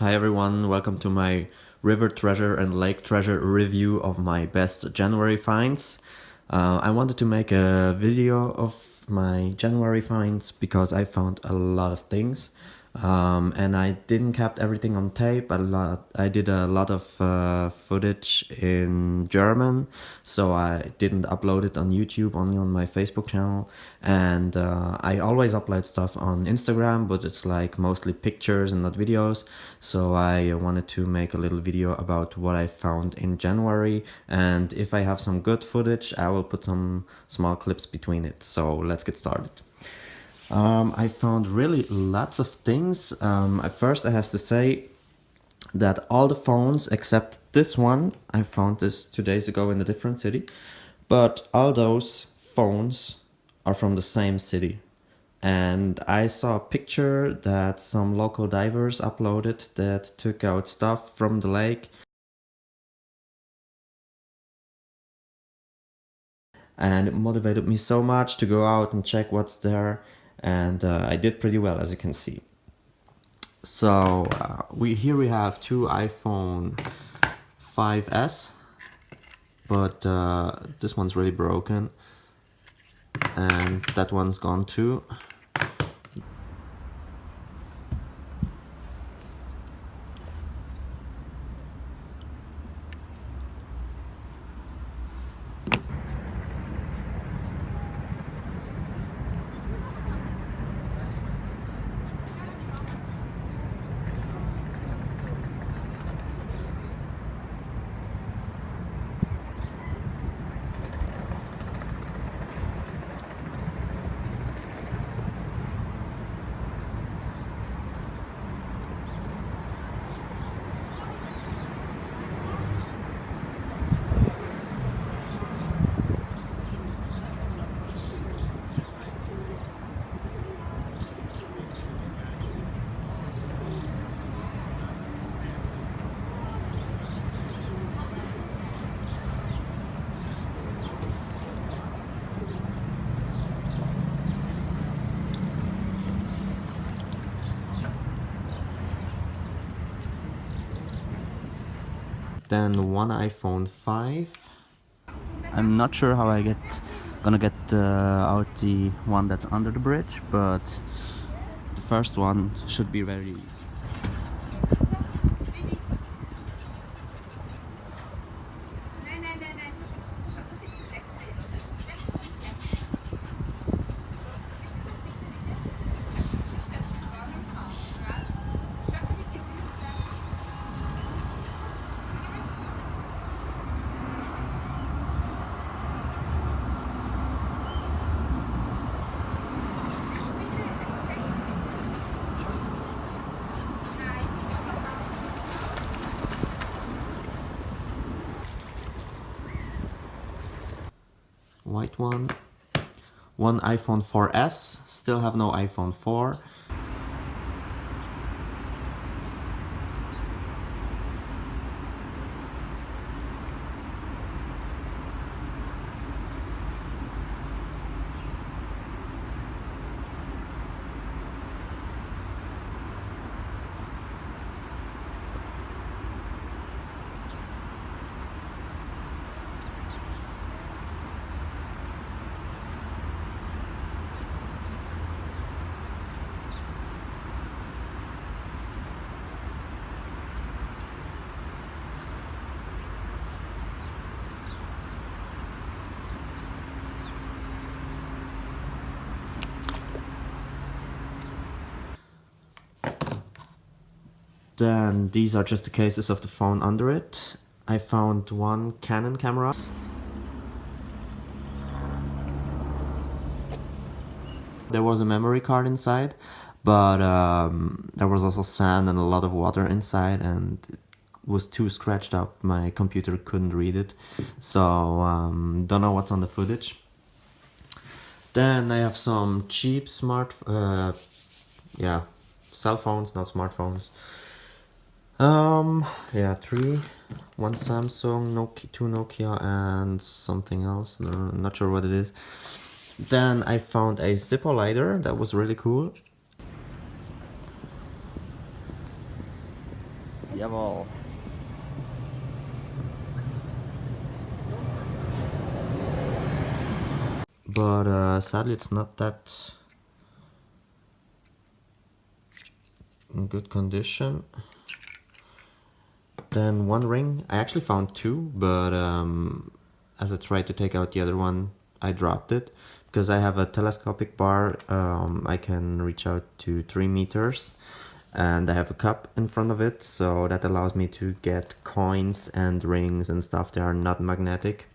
Hi everyone, welcome to my river treasure and lake treasure review of my best January finds. I wanted to make a video of my January finds because I found a lot of things. And I didn't kept everything on tape. I did a lot of footage in German, so I didn't upload it on YouTube, only on my Facebook channel. And I always upload stuff on Instagram, but it's like mostly pictures and not videos. So I wanted to make a little video about what I found in January, and if I have some good footage, I will put some small clips between it. So let's get started. I found really lots of things. At first I have to say that all the phones except this one, I found this 2 days ago in a different city, but all those phones are from the same city. And I saw a picture that some local divers uploaded that took out stuff from the lake. And it motivated me so much to go out and check what's there. And I did pretty well, as you can see. So we have two iPhone 5S, but this one's really broken, and that one's gone too. Then one iPhone 5. I'm not sure how gonna get out the one that's under the bridge, but the first one should be very easy. White one iPhone 4S, still have no iPhone 4. Then these are just the cases of the phone under it. I found one Canon camera. There was a memory card inside, but there was also sand and a lot of water inside, and it was too scratched up. My computer couldn't read it, so don't know what's on the footage. Then I have some cheap cell phones, not smartphones. Three. One Samsung, two Nokia, and something else. No, not sure what it is. Then I found a Zippo lighter. Zippo lighter that was really cool. Jawohl. But sadly it's not that in good condition. Then one ring, I actually found two, but as I tried to take out the other one, I dropped it. Because I have a telescopic bar, I can reach out to 3 meters. And I have a cup in front of it, so that allows me to get coins and rings and stuff that are not magnetic.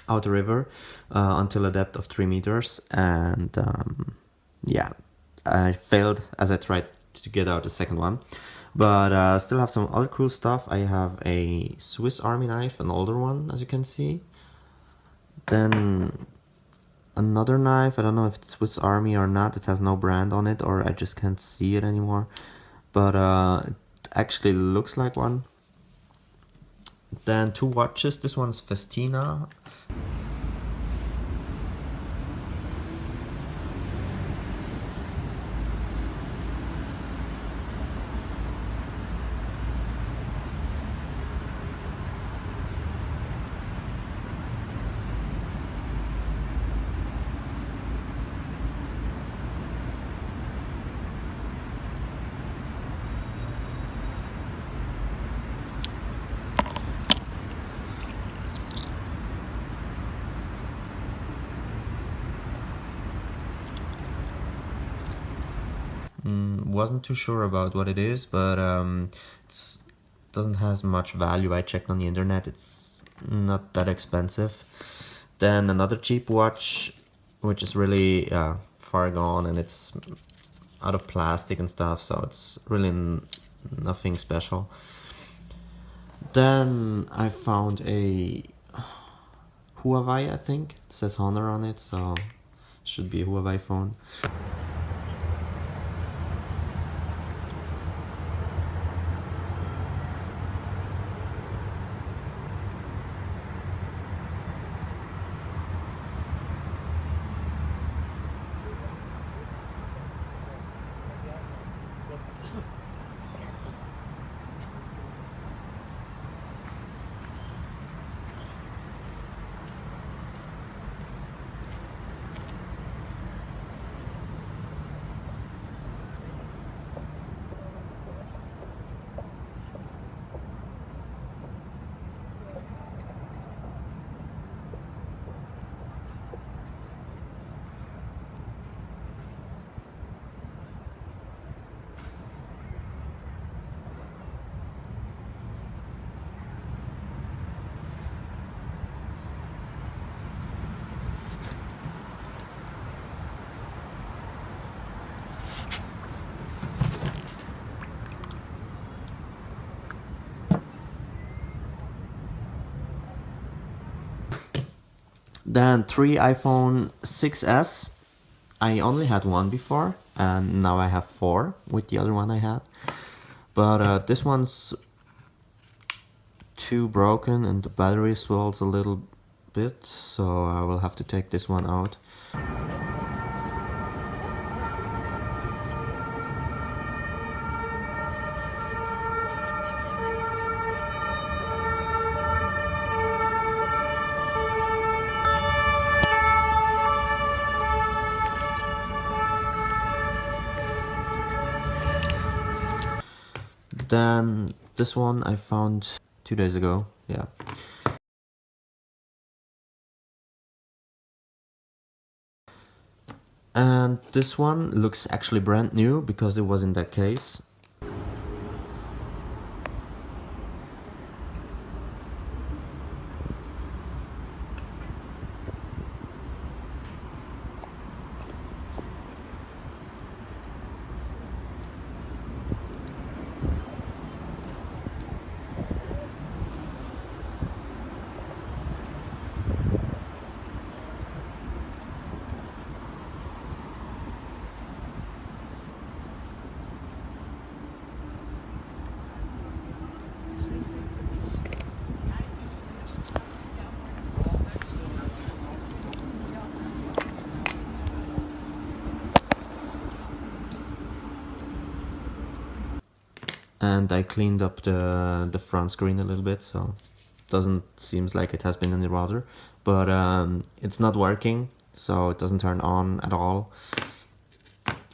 Out the river until a depth of 3 meters, and yeah, I failed as I tried to get out the second one, but still have some other cool stuff. I have a Swiss Army knife, an older one, as you can see. Then another knife, I don't know if it's Swiss Army or not, it has no brand on it, or I just can't see it anymore, but it actually looks like one. Then two watches, this one's Festina. Wasn't too sure about what it is, but it doesn't has much value. I checked on the internet, it's not that expensive. Then another cheap watch, which is really far gone, and it's out of plastic and stuff, so it's really nothing special. Then I found a Huawei, I think. It says Honor on it, so should be a Huawei phone. Then 3 iPhone 6s. I only had one before, and now I have 4 with the other one I had. But this one's too broken and the battery swells a little bit, so I will have to take this one out. Then this one I found 2 days ago, yeah. And this one looks actually brand new because it was in that case. and I cleaned up the front screen a little bit, so doesn't seems like it has been in the water, but it's not working, so it doesn't turn on at all,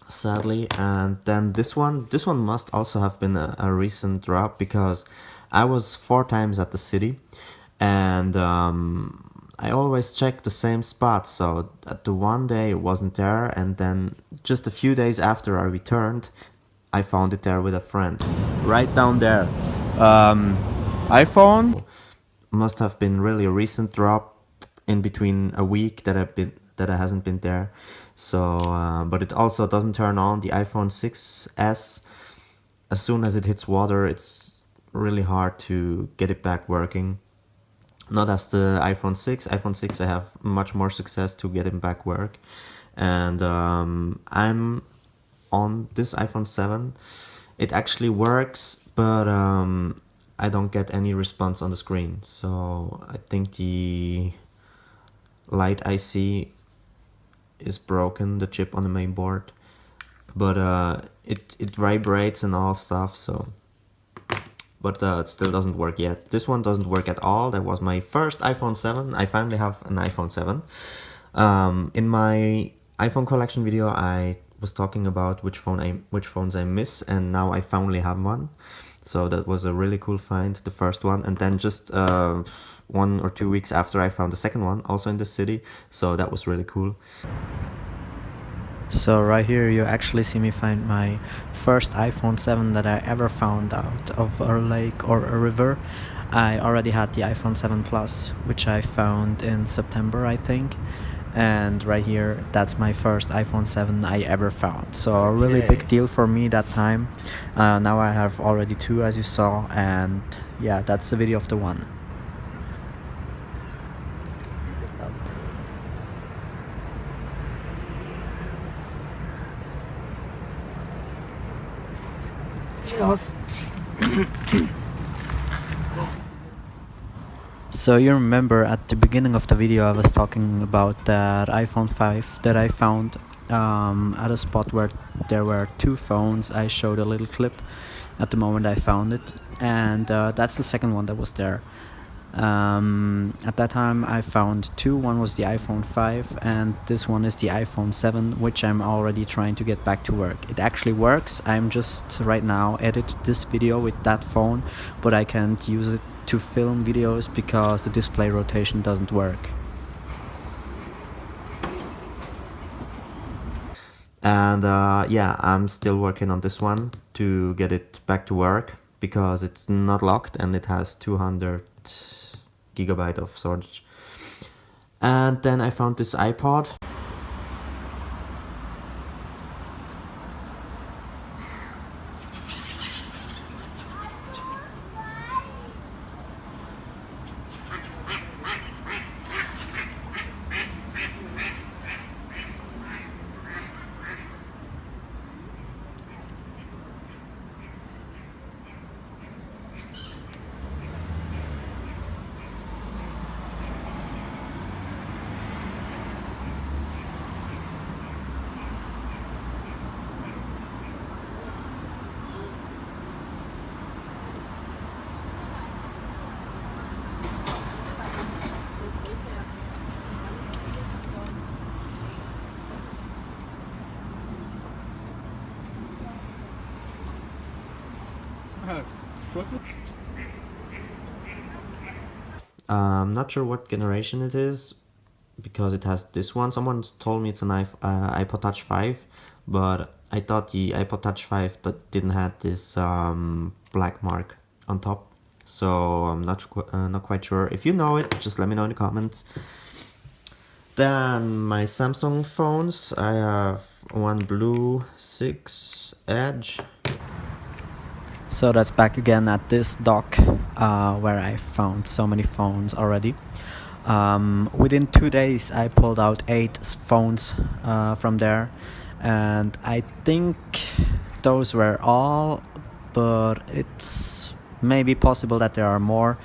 sadly. And then this one must also have been a recent drop, because I was 4 times at the city, and I always check the same spot, so at the one day it wasn't there, and then just a few days after I returned, I found it there with a friend. Right down there. iPhone must have been really a recent drop, in between a week that I hasn't been there. So but it also doesn't turn on. The iPhone 6s, as soon as it hits water, it's really hard to get it back working. Not as the iPhone 6. iPhone 6 I have much more success to get it back work. And I'm on this iPhone 7. It actually works, but I don't get any response on the screen. So I think the light IC is broken, the chip on the main board. But it vibrates and all stuff, so... But it still doesn't work yet. This one doesn't work at all. That was my first iPhone 7. I finally have an iPhone 7. In my iPhone collection video, I was talking about which phones I miss, and now I finally have one. So that was a really cool find, the first one. And then just 1 or 2 weeks after, I found the second one, also in the city. So that was really cool. So right here you actually see me find my first iPhone 7 that I ever found out of a lake or a river. I already had the iPhone 7 Plus, which I found in September, I think. And right here, that's my first iPhone 7 I ever found. So a really big deal for me that time. Now I have already 2, as you saw, and yeah, that's the video of the one. So you remember at the beginning of the video I was talking about that iPhone 5 that I found at a spot where there were 2 phones. I showed a little clip at the moment I found it, and that's the second one that was there. At that time I found 2. One was the iPhone 5 and this one is the iPhone 7, which I'm already trying to get back to work. It actually works. I'm just right now edit this video with that phone, but I can't use it to film videos because the display rotation doesn't work. And yeah, I'm still working on this one to get it back to work, because it's not locked and it has 200 gigabyte of storage. And then I found this iPod. I'm not sure what generation it is, because it has this one. Someone told me it's an iPod Touch 5, but I thought the iPod Touch 5 didn't have this black mark on top. So I'm not quite sure. If you know it, just let me know in the comments. Then my Samsung phones. I have one Blue 6 Edge. So that's back again at this dock where I found so many phones already. Within 2 days I pulled out 8 phones from there, and I think those were all, but it's maybe possible that there are more,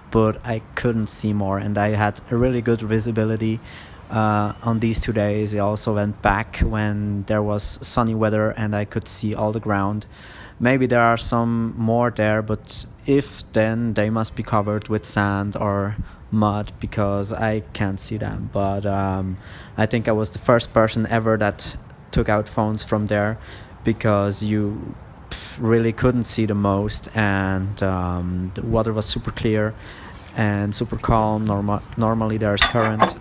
but I couldn't see more, and I had a really good visibility on these 2 days. I also went back when there was sunny weather and I could see all the ground. Maybe there are some more there, but if then they must be covered with sand or mud because I can't see them. But I think I was the first person ever that took out phones from there because you really couldn't see the most, and the water was super clear and super calm. Normally there's current,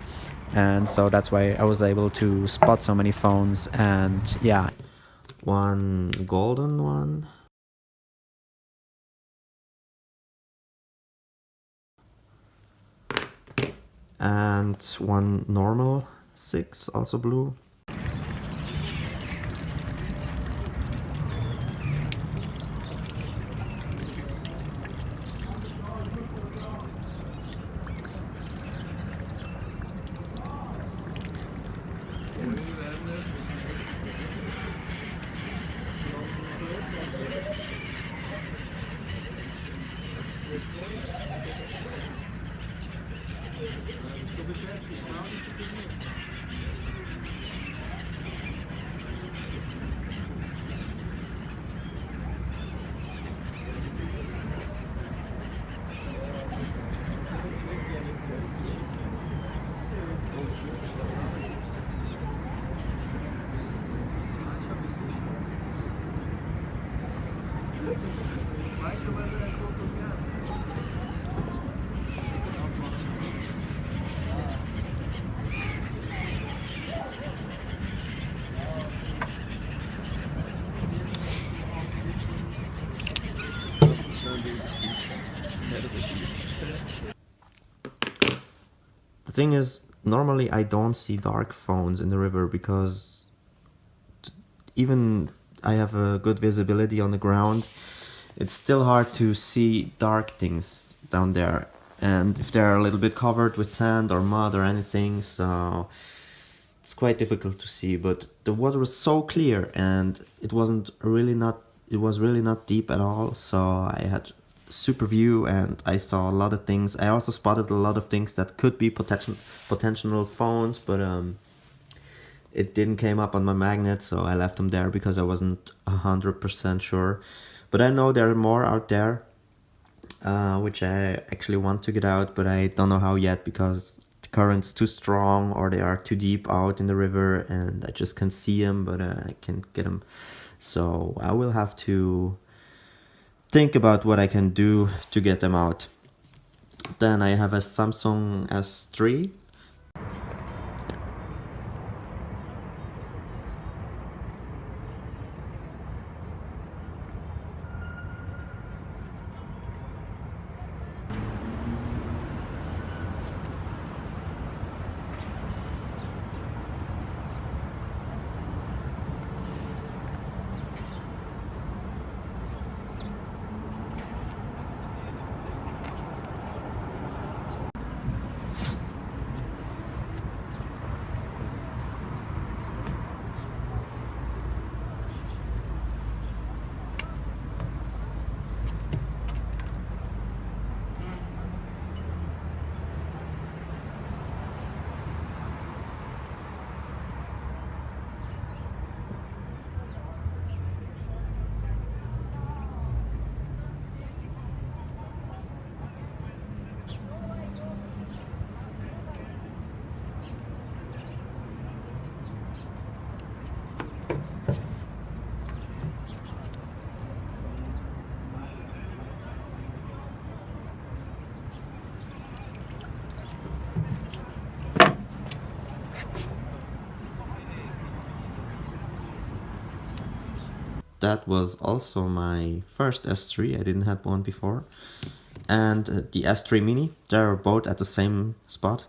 and so that's why I was able to spot so many phones. And yeah, one golden one, and one normal 6, also blue. The thing is, normally I don't see dark phones in the river because even I have a good visibility on the ground, it's still hard to see dark things down there, and if they're a little bit covered with sand or mud or anything, so it's quite difficult to see. But the water was so clear, and it was really not deep at all, so I had super view and I saw a lot of things. I also spotted a lot of things that could be potential phones, but it didn't came up on my magnet, so I left them there because I wasn't 100% sure. But I know there are more out there, which I actually want to get out, but I don't know how yet because the current's too strong or they are too deep out in the river and I just can't see them, but I can't get them. So I will have to think about what I can do to get them out. Then I have a Samsung S3. That was also my first S3, I didn't have one before. And the S3 Mini, they're both at the same spot.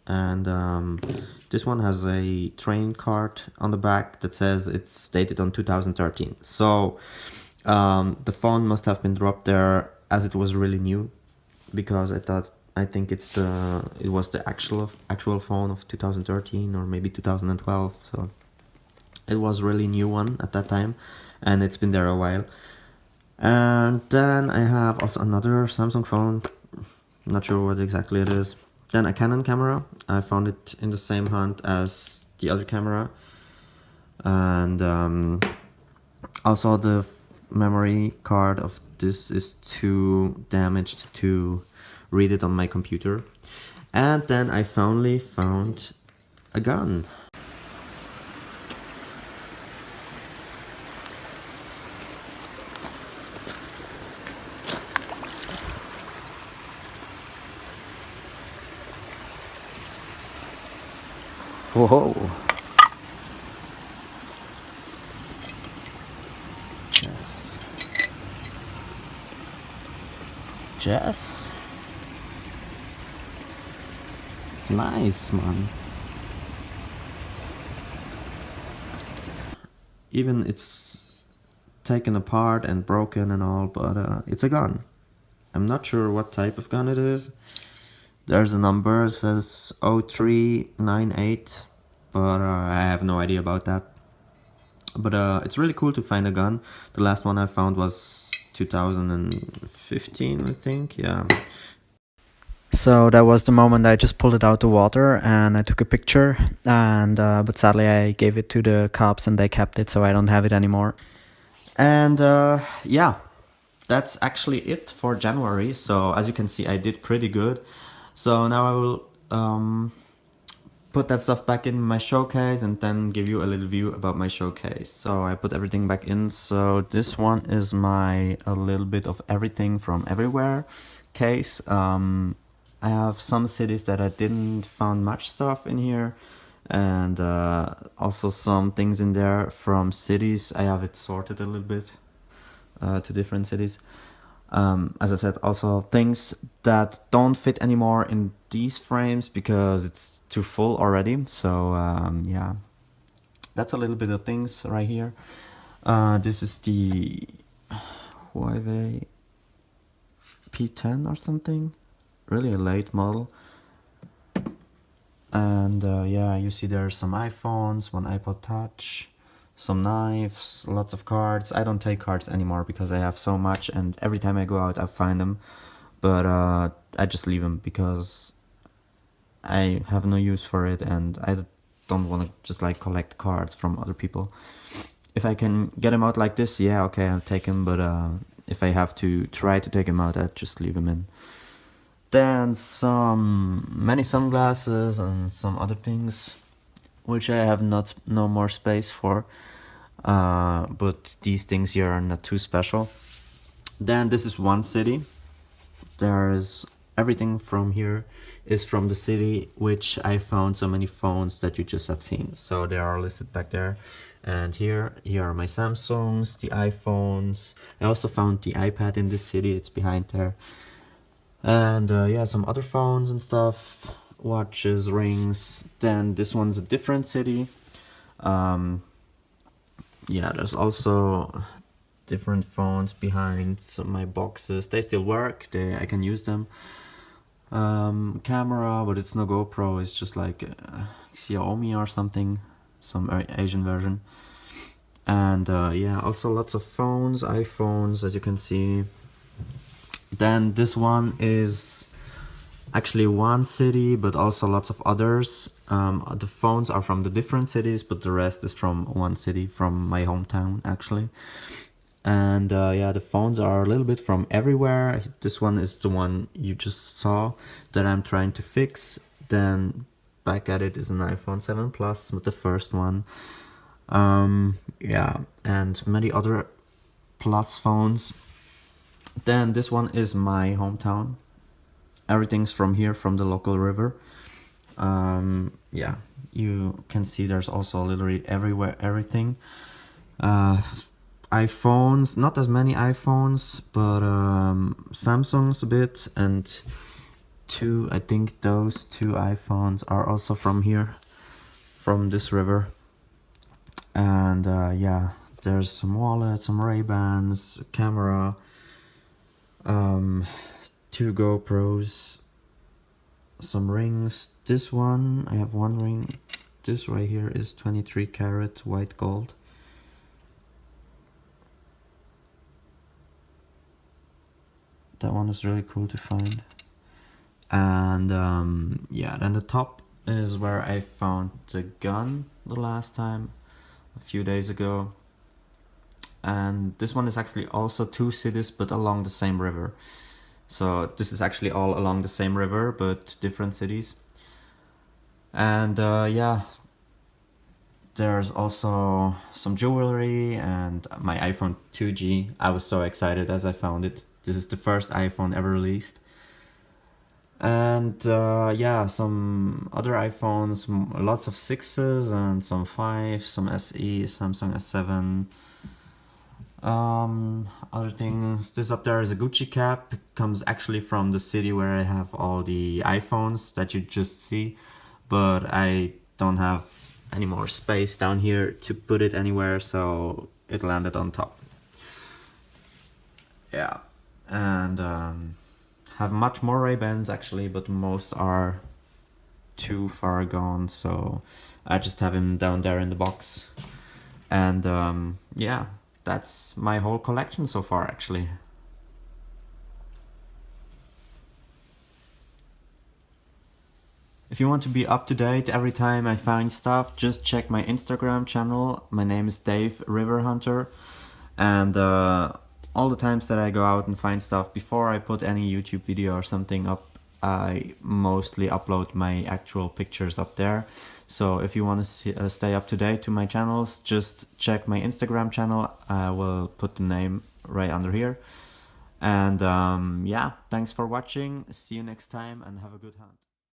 And this one has a train card on the back that says it's dated on 2013. So The phone must have been dropped there as it was really new, because I think it was the actual phone of 2013 or maybe 2012. So it was really new one at that time, and it's been there a while. And then I have also another Samsung phone, not sure what exactly it is. Then a Canon camera. I found it in the same hunt as the other camera. And also the memory card of this is too damaged to read it on my computer. And then I finally found a gun. Whoa. Jess. Jess? Nice, man. Even it's taken apart and broken and all, but it's a gun. I'm not sure what type of gun it is. There's a number, it says 0398, but I have no idea about that. But it's really cool to find a gun. The last one I found was 2015, I think, yeah. So that was the moment I just pulled it out the water and I took a picture, and but sadly I gave it to the cops and they kept it, so I don't have it anymore. And yeah, that's actually it for January. So as you can see, I did pretty good. So now I will put that stuff back in my showcase and then give you a little view about my showcase. So I put everything back in. So this one is my a little bit of everything from everywhere case. I have some cities that I didn't find much stuff in here, and also some things in there from cities. I have it sorted a little bit to different cities. As I said, also things that don't fit anymore in these frames because it's too full already. So yeah, that's a little bit of things right here. This is the Huawei P10 or something, really a late model. And yeah, you see there's some iPhones, one iPod Touch, some knives, lots of cards. I don't take cards anymore because I have so much, and every time I go out I find them, but I just leave them because I have no use for it, and I don't want to just like collect cards from other people. If I can get them out like this, yeah, okay, I'll take them, but if I have to try to take them out, I just leave them in. Then many sunglasses and some other things, which I have no more space for. But these things here are not too special. Then this is one city. There is everything from here is from the city, which I found so many phones that you just have seen. So they are listed back there. And here are my Samsungs, the iPhones. I also found the iPad in this city, it's behind there. And yeah, some other phones and stuff, watches, rings. Then this one's a different city. Yeah, there's also different phones behind my boxes. They still work, I can use them. Camera, but it's no GoPro, it's just like Xiaomi or something, some Asian version. And yeah, also lots of phones, iPhones, as you can see. Then this one is actually one city, but also lots of others. The phones are from the different cities, but the rest is from one city, from my hometown actually. And yeah, the phones are a little bit from everywhere. This one is the one you just saw that I'm trying to fix. Then back at it is an iPhone 7 Plus, the first one. Yeah, and many other Plus phones. Then this one is my hometown. Everything's from here, from the local river. Yeah, you can see there's also literally everywhere everything. iPhones, not as many iPhones, but Samsung's a bit, and I think those two iPhones are also from here, from this river. And yeah, There's some wallet, some Ray-Bans, camera, 2 GoPros, some rings. This one, I have one ring. This right here is 23 karat white gold. That one was really cool to find. And yeah, then the top is where I found the gun the last time, a few days ago. And this one is actually also 2 cities, but along the same river. So this is actually all along the same river, but different cities. And yeah, there's also some jewelry and my iPhone 2G. I was so excited as I found it. This is the first iPhone ever released. And yeah, some other iPhones, lots of 6s and some 5s, some SE, Samsung S7. Other things, this up there is a Gucci cap. It comes actually from the city where I have all the iPhones that you just see, but I don't have any more space down here to put it anywhere, so it landed on top. Yeah, and have much more Ray-Bans actually, but most are too far gone, so I just have him down there in the box. And yeah, that's my whole collection so far actually. If you want to be up to date every time I find stuff, just check my Instagram channel. My name is Dave River Hunter, and all the times that I go out and find stuff, before I put any YouTube video or something up, I mostly upload my actual pictures up there. So if you want to stay up to date to my channels, just check my Instagram channel. I will put the name right under here. And yeah, thanks for watching. See you next time and have a good hunt.